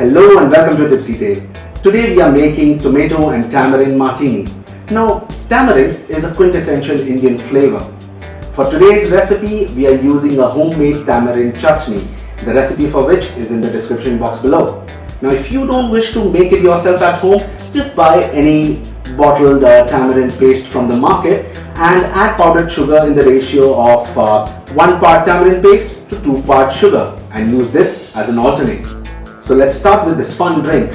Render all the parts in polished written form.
Hello and welcome to Tipsy Tale. Today we are making tomato and tamarind martini. Now, tamarind is a quintessential Indian flavor. For today's recipe, we are using a homemade tamarind chutney, the recipe for which is in the description box below. Now, if you don't wish to make it yourself at home, just buy any bottled tamarind paste from the market and add powdered sugar in the ratio of 1 part tamarind paste to 2 parts sugar and use this as an alternate. So let's start with this fun drink.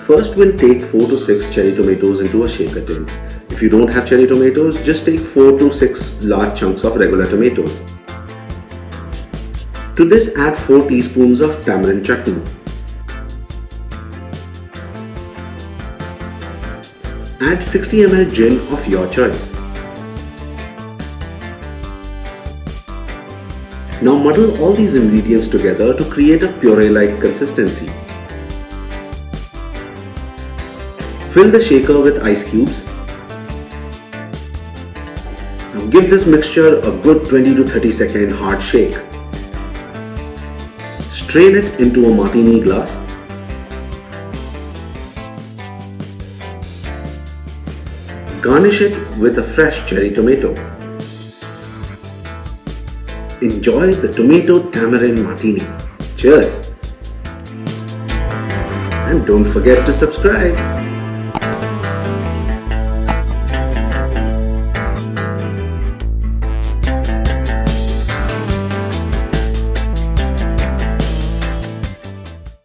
First, we'll take 4 to 6 cherry tomatoes into a shaker tin. If you don't have cherry tomatoes, just take 4 to 6 large chunks of regular tomatoes. To this, add 4 teaspoons of tamarind chutney. Add 60 ml gin of your choice. Now muddle all these ingredients together to create a puree-like consistency. Fill the shaker with ice cubes. Now give this mixture a good 20 to 30 second hard shake. Strain it into a martini glass. Garnish it with a fresh cherry tomato. Enjoy the tomato tamarind martini. Cheers! And don't forget to subscribe.